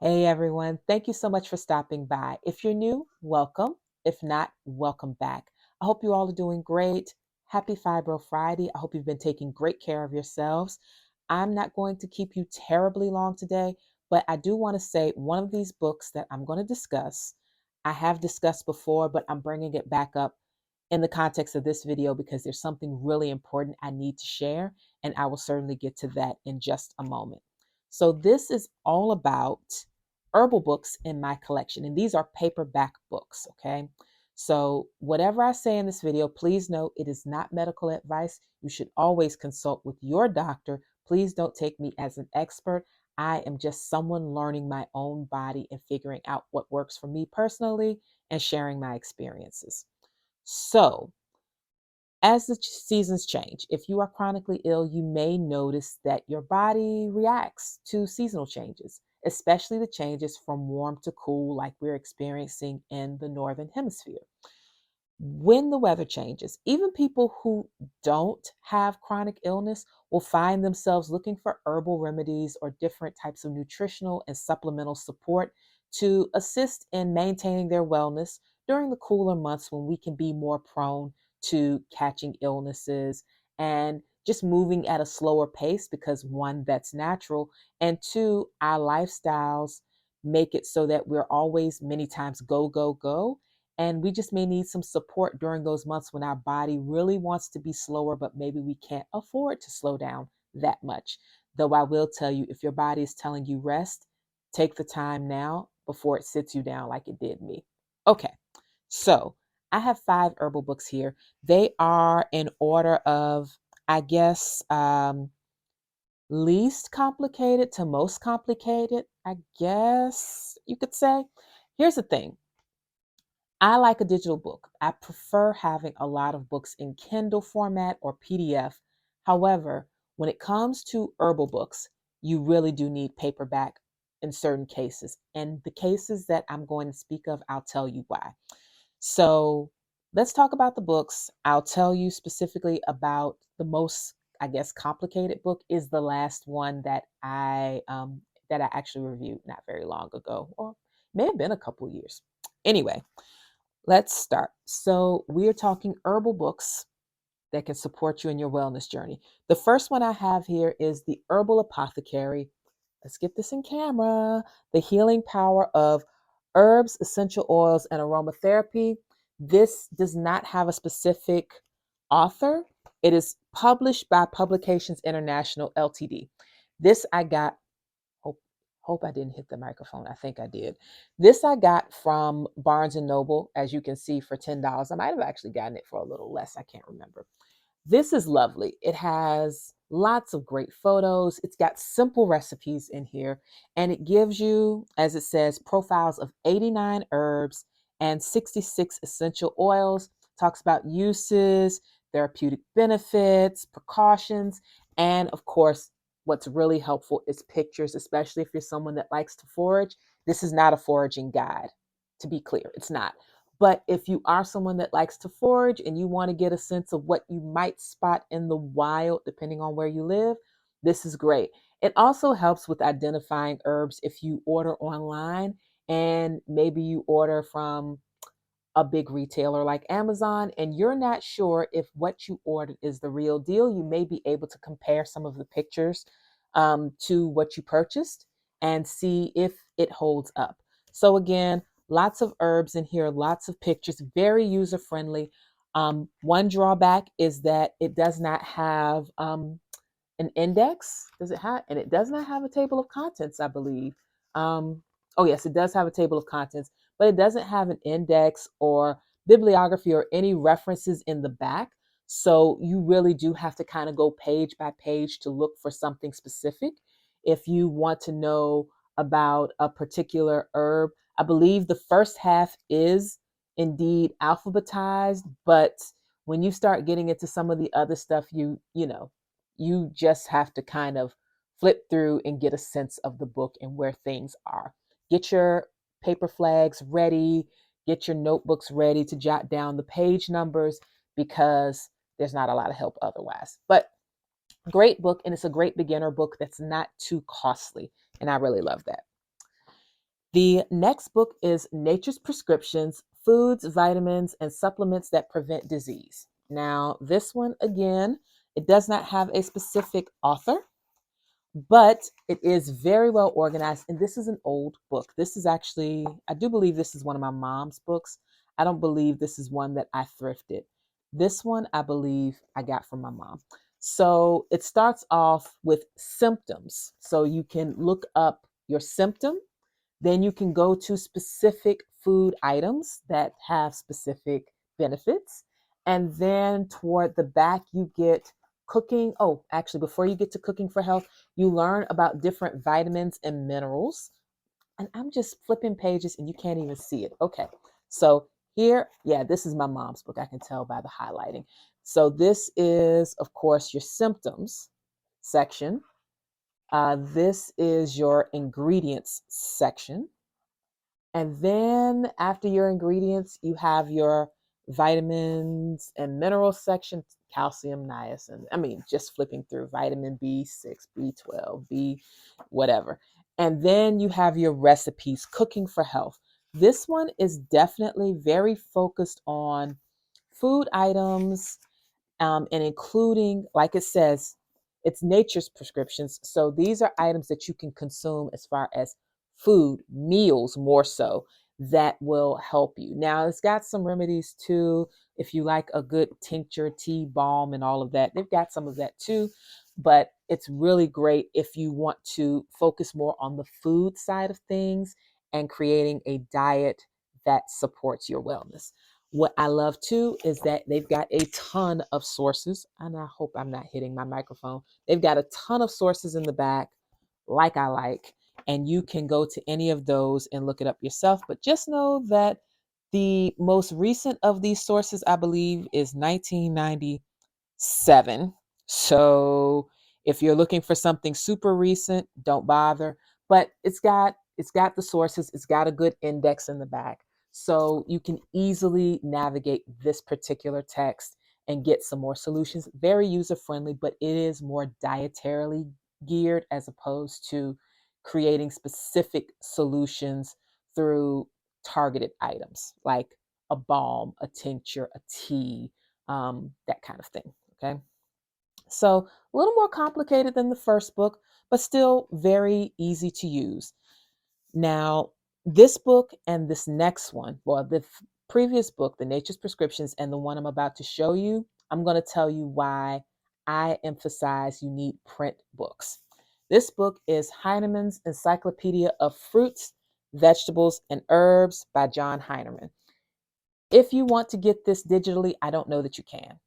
Hey everyone, thank you so much for stopping by. If you're new, welcome. If not, welcome back. I hope you all are doing great. Happy Fibro Friday. I hope you've been taking great care of yourselves. I'm not going to keep you terribly long today, but I do want to say one of these books that I'm going to discuss, I have discussed before, but I'm bringing it back up in the context of this video because there's something really important I need to share, and I will certainly get to that in just a moment. So, this is all about herbal books in my collection, and these are paperback books, okay? So, whatever I say in this video, please note it is not medical advice. You should always consult with your doctor. Please don't take me as an expert. I am just someone learning my own body and figuring out what works for me personally and sharing my experiences. So, as the seasons change, if you are chronically ill, you may notice that your body reacts to seasonal changes, especially the changes from warm to cool, like we're experiencing in the Northern Hemisphere. When the weather changes, even people who don't have chronic illness will find themselves looking for herbal remedies or different types of nutritional and supplemental support to assist in maintaining their wellness during the cooler months when we can be more prone to catching illnesses and just moving at a slower pace because one, that's natural, and two, our lifestyles make it so that we're always many times go, go, go, and we just may need some support during those months when our body really wants to be slower, but maybe we can't afford to slow down that much. Though I will tell you, if your body is telling you rest, take the time now before it sits you down like it did me. Okay, so I have 5 herbal books here. They are in order of, I guess, least complicated to most complicated, I guess you could say. Here's the thing. I like a digital book. I prefer having a lot of books in Kindle format or PDF. However, when it comes to herbal books, you really do need paperback in certain cases. And the cases that I'm going to speak of, I'll tell you why. So let's talk about the books. I'll tell you specifically about the most, I guess, complicated book is the last one that I actually reviewed not very long ago, or may have been a couple years. Anyway, let's start. So, we are talking herbal books that can support you in your wellness journey. The first one I have here is The Herbal Apothecary. Let's get this in camera. The Healing Power of Herbs, Essential Oils, and Aromatherapy. This does not have a specific author. It is published by Publications International Ltd. This I got. Hope I didn't hit the microphone. I think I did. This I got from Barnes and Noble, as you can see, for $10. I might have actually gotten it for a little less. I can't remember. This is lovely. It has lots of great photos. It's got simple recipes in here, and it gives you, as it says, profiles of 89 herbs and 66 essential oils. Talks about uses, therapeutic benefits, precautions, and of course, what's really helpful is pictures, especially if you're someone that likes to forage. This is not a foraging guide, to be clear. It's not. But if you are someone that likes to forage and you want to get a sense of what you might spot in the wild, depending on where you live, this is great. It also helps with identifying herbs if you order online and maybe you order from a big retailer like Amazon and you're not sure if what you ordered is the real deal. You may be able to compare some of the pictures to what you purchased and see if it holds up. So, again, lots of herbs in here, lots of pictures, very user friendly. One drawback is that it does not have an index. Does it have? And it does not have a table of contents, I believe. Oh, yes, it does have a table of contents, but it doesn't have an index or bibliography or any references in the back. So you really do have to kind of go page by page to look for something specific. If you want to know about a particular herb, I believe the first half is indeed alphabetized, but when you start getting into some of the other stuff, you just have to kind of flip through and get a sense of the book and where things are. Get your paper flags ready, get your notebooks ready to jot down the page numbers because there's not a lot of help otherwise. But great book, and it's a great beginner book that's not too costly, and I really love that. The next book is Nature's Prescriptions, Foods, Vitamins, and Supplements That Prevent Disease. Now, this one, again, it does not have a specific author, but it is very well organized. And this is an old book. This is actually, I do believe this is one of my mom's books. I don't believe this is one that I thrifted. This one, I believe I got from my mom. So it starts off with symptoms. So you can look up your symptom. Then you can go to specific food items that have specific benefits. And then toward the back, you get cooking. Oh, actually, before you get to cooking for health, you learn about different vitamins and minerals. And I'm just flipping pages and you can't even see it. Okay. So here, yeah, this is my mom's book. I can tell by the highlighting. So this is, of course, your symptoms section. This is your ingredients section. And then after your ingredients, you have your vitamins and minerals section, calcium, niacin. I mean, just flipping through vitamin B6, B12, B, whatever. And then you have your recipes, cooking for health. This one is definitely very focused on food items, and including, like it says, it's nature's prescriptions. So these are items that you can consume as far as food, meals more so, that will help you. Now, it's got some remedies too. If you like a good tincture, tea, balm, and all of that, they've got some of that too. But it's really great if you want to focus more on the food side of things and creating a diet that supports your wellness. What I love too is that they've got a ton of sources, and I hope I'm not hitting my microphone. They've got a ton of sources in the back, like I like, and you can go to any of those and look it up yourself. But just know that the most recent of these sources, I believe, is 1997. So if you're looking for something super recent, don't bother. But it's got the sources, it's got a good index in the back. So you can easily navigate this particular text and get some more solutions. Very user friendly, but it is more dietarily geared as opposed to creating specific solutions through targeted items like a balm, a tincture, a tea, that kind of thing. Okay. So a little more complicated than the first book, but still very easy to use. Now, this book and this next one, well, the previous book, The Nature's Prescriptions, and the one I'm about to show you, I'm going to tell you why I emphasize you need print books. This book is Heinemann's Encyclopedia of Fruits, Vegetables, and Herbs by John Heinemann. If you want to get this digitally, I don't know that you can.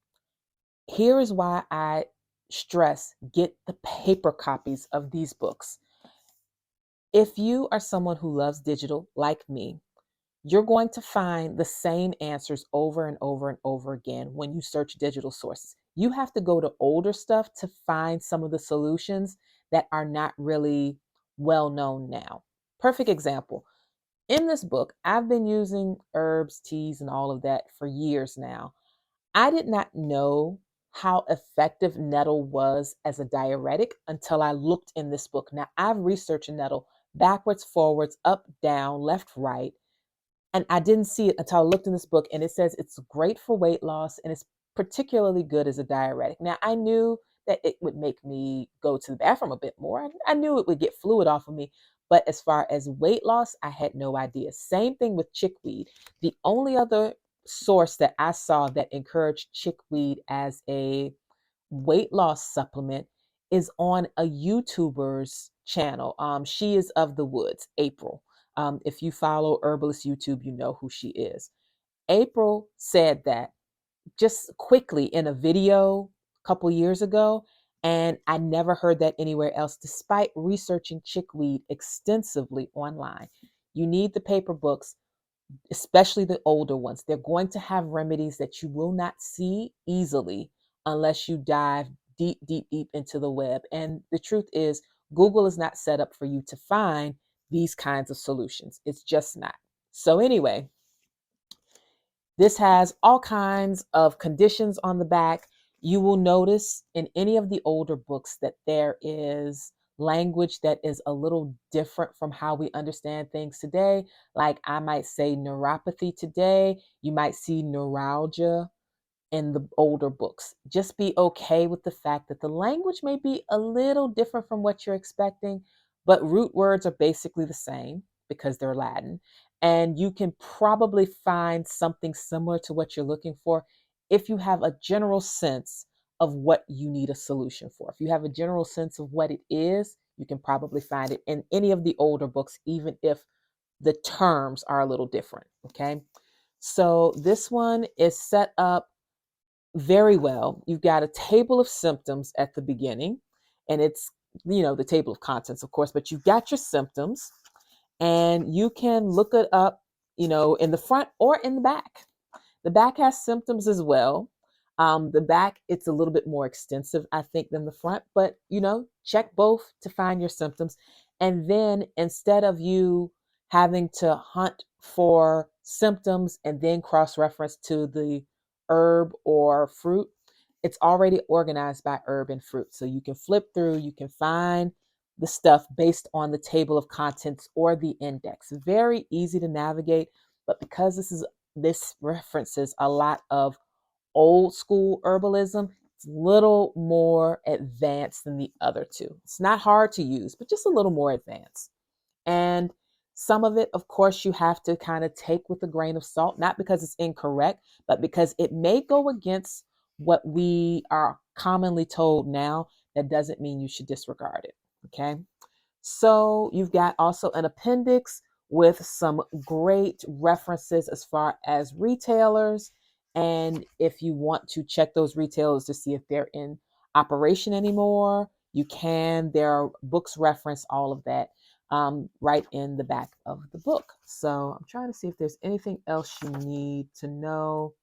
Here is why I stress get the paper copies of these books. If you are someone who loves digital like me, you're going to find the same answers over and over and over again when you search digital sources. You have to go to older stuff to find some of the solutions that are not really well known now. Perfect example. In this book, I've been using herbs, teas, and all of that for years now. I did not know how effective nettle was as a diuretic until I looked in this book. Now, I've researched nettle backwards, forwards, up, down, left, right, and I didn't see it until I looked in this book, and it says it's great for weight loss and it's particularly good as a diuretic. Now, I knew that it would make me go to the bathroom a bit more. I knew it would get fluid off of me, but as far as weight loss, I had no idea. Same thing with chickweed. The only other source that I saw that encouraged chickweed as a weight loss supplement is on a YouTuber's channel. She is of the woods, April. If you follow Herbalist YouTube, you know who she is. April said that just quickly in a video a couple years ago, and I never heard that anywhere else, despite researching chickweed extensively online. You need the paper books, especially the older ones. They're going to have remedies that you will not see easily unless you dive deep, deep, deep into the web. And the truth is, Google is not set up for you to find these kinds of solutions. It's just not. So, anyway, this has all kinds of conditions on the back. You will notice in any of the older books that there is language that is a little different from how we understand things today. Like I might say neuropathy today, you might see neuralgia in the older books. Just be okay with the fact that the language may be a little different from what you're expecting, but root words are basically the same because they're Latin. And you can probably find something similar to what you're looking for if you have a general sense of what you need a solution for. If you have a general sense of what it is, you can probably find it in any of the older books, even if the terms are a little different. Okay. So this one is set up very well. You've got a table of symptoms at the beginning, and it's, the table of contents, of course, but you've got your symptoms, and you can look it up, in the front or in the back. The back has symptoms as well. The back, it's a little bit more extensive, I think, than the front, but check both to find your symptoms. And then instead of you having to hunt for symptoms and then cross reference to the herb or fruit, it's already organized by herb and fruit. So you can flip through, you can find the stuff based on the table of contents or the index. Very easy to navigate, but because this references a lot of old school herbalism, it's a little more advanced than the other two. It's not hard to use, but just a little more advanced. And some of it, of course, you have to kind of take with a grain of salt, not because it's incorrect, but because it may go against what we are commonly told now. That doesn't mean you should disregard it. Okay. So you've got also an appendix with some great references as far as retailers. And if you want to check those retailers to see if they're in operation anymore, you can. There are books reference all of that right in the back of the book. So I'm trying to see if there's anything else you need to know.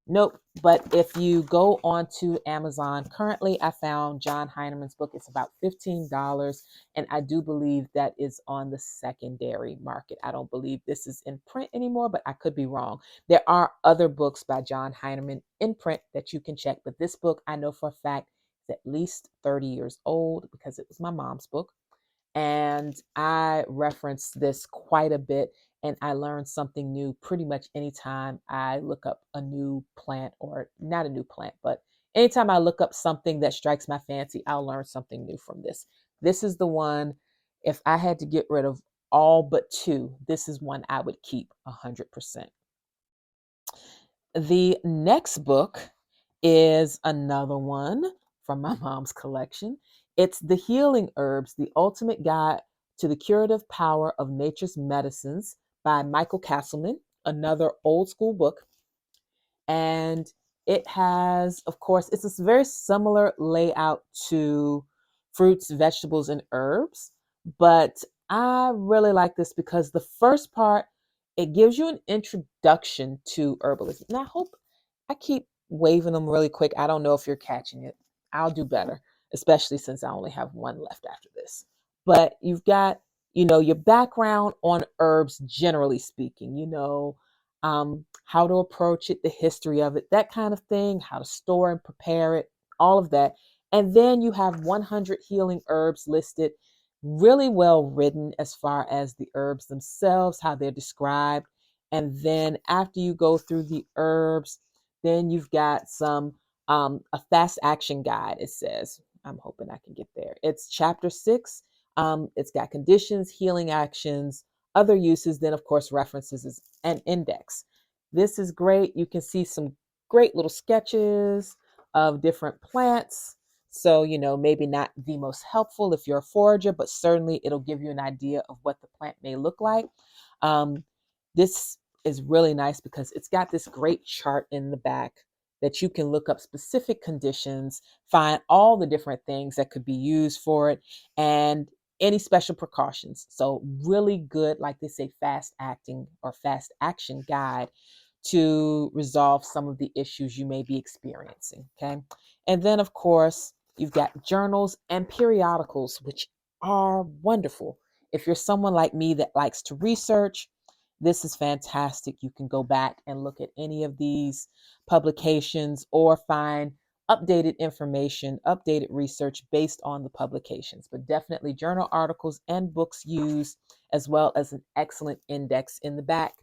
Nope. But if you go onto Amazon, currently I found John Heinemann's book. It's about $15. And I do believe that is on the secondary market. I don't believe this is in print anymore, but I could be wrong. There are other books by John Heinemann in print that you can check. But this book, I know for a fact, is at least 30 years old because it was my mom's book. And I reference this quite a bit, and I learn something new pretty much anytime I look up a new plant, or not a new plant, but anytime I look up something that strikes my fancy, I'll learn something new from this. This is the one, if I had to get rid of all but two, this is one I would keep 100%. The next book is another one from my mom's collection. It's The Healing Herbs, The Ultimate Guide to the Curative Power of Nature's Medicines by Michael Castleman, another old school book. And it has, of course, it's a very similar layout to fruits, vegetables, and herbs. But I really like this because the first part, it gives you an introduction to herbalism. And I hope I keep waving them really quick. I don't know if you're catching it. I'll do better, especially since I only have one left after this. But you've got, your background on herbs, generally speaking, how to approach it, the history of it, that kind of thing, how to store and prepare it, all of that. And then you have 100 healing herbs listed, really well written as far as the herbs themselves, how they're described. And then after you go through the herbs, then you've got a fast action guide, it says. I'm hoping I can get there. It's chapter 6. It's got conditions, healing actions, other uses, then of course references and index. This is great. You can see some great little sketches of different plants. So, maybe not the most helpful if you're a forager, but certainly it'll give you an idea of what the plant may look like. This is really nice because it's got this great chart in the back that you can look up specific conditions, find all the different things that could be used for it, and any special precautions. So really good, like they say, fast acting or fast action guide to resolve some of the issues you may be experiencing. Okay. And then, of course, you've got journals and periodicals, which are wonderful. If you're someone like me that likes to research, this is fantastic. You can go back and look at any of these publications or find updated information, updated research based on the publications, but definitely journal articles and books used, as well as an excellent index in the back.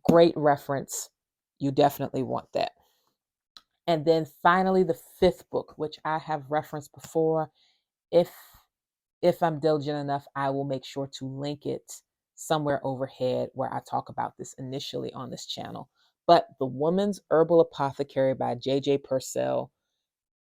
Great reference. You definitely want that. And then finally, the fifth book, which I have referenced before. If I'm diligent enough, I will make sure to link it somewhere overhead where I talk about this initially on this channel. But The Woman's Herbal Apothecary by J.J. Purcell.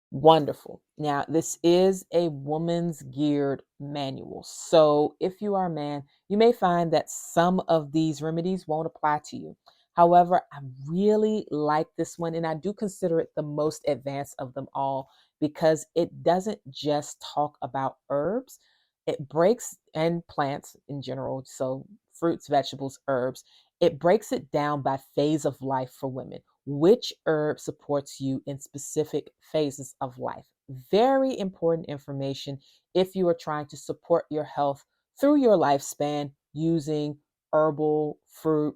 Wonderful. Now, this is a woman's geared manual. So if you are a man, you may find that some of these remedies won't apply to you. However, I really like this one, and I do consider it the most advanced of them all because it doesn't just talk about herbs. It breaks, and plants in general, so fruits, vegetables, herbs. It breaks it down by phase of life for women. Which herb supports you in specific phases of life? Very important information if you are trying to support your health through your lifespan using herbal, fruit,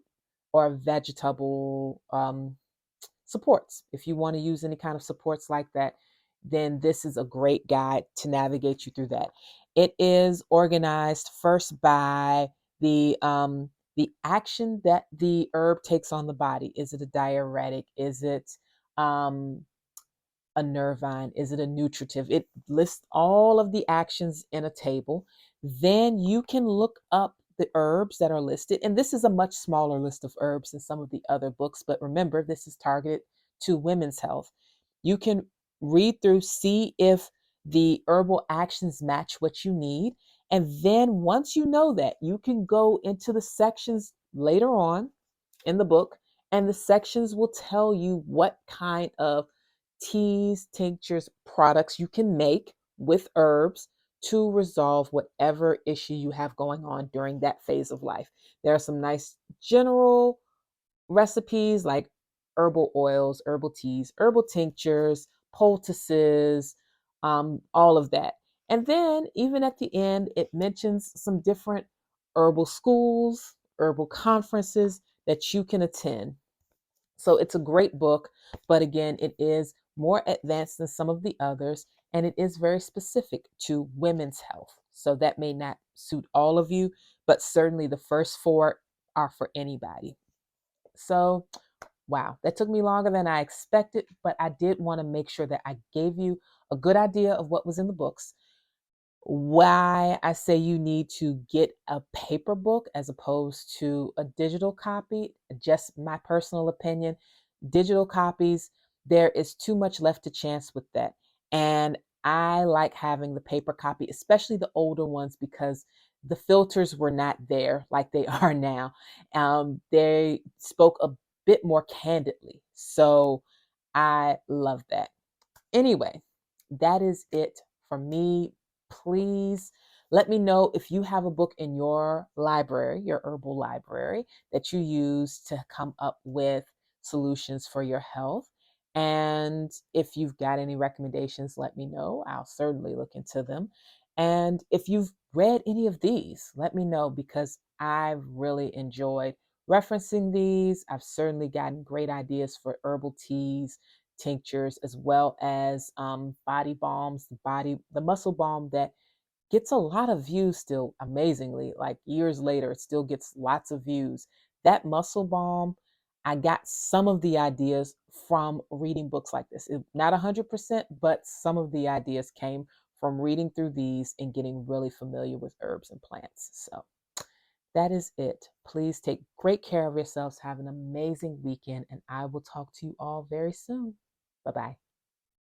or vegetable supports. If you want to use any kind of supports like that, then this is a great guide to navigate you through that. It is organized first by the action that the herb takes on the body. Is it a diuretic? Is it a nervine? Is it a nutritive? It lists all of the actions in a table. Then you can look up the herbs that are listed. And this is a much smaller list of herbs than some of the other books. But remember, this is targeted to women's health. You can read through, see if the herbal actions match what you need. And then once you know that, you can go into the sections later on in the book, and the sections will tell you what kind of teas, tinctures, products you can make with herbs to resolve whatever issue you have going on during that phase of life. There are some nice general recipes like herbal oils, herbal teas, herbal tinctures, poultices, all of that. And then even at the end, it mentions some different herbal schools, herbal conferences that you can attend. So it's a great book, but again, it is more advanced than some of the others, and it is very specific to women's health. So that may not suit all of you, but certainly the first four are for anybody. So, wow, that took me longer than I expected, but I did want to make sure that I gave you a good idea of what was in the books. Why I say you need to get a paper book as opposed to a digital copy, just my personal opinion. Digital copies, there is too much left to chance with that. And I like having the paper copy, especially the older ones, because the filters were not there like they are now. They spoke a bit more candidly. So I love that. Anyway, that is it for me. Please let me know if you have a book in your library, your herbal library, that you use to come up with solutions for your health. And if you've got any recommendations, let me know. I'll certainly look into them. And if you've read any of these, let me know because I've really enjoyed referencing these. I've certainly gotten great ideas for herbal teas, tinctures, as well as body balms, the muscle balm that gets a lot of views still, amazingly. Like years later, it still gets lots of views. That muscle balm, I got some of the ideas from reading books like this. Not 100%, but some of the ideas came from reading through these and getting really familiar with herbs and plants. So that is it. Please take great care of yourselves. Have an amazing weekend, and I will talk to you all very soon. Bye bye.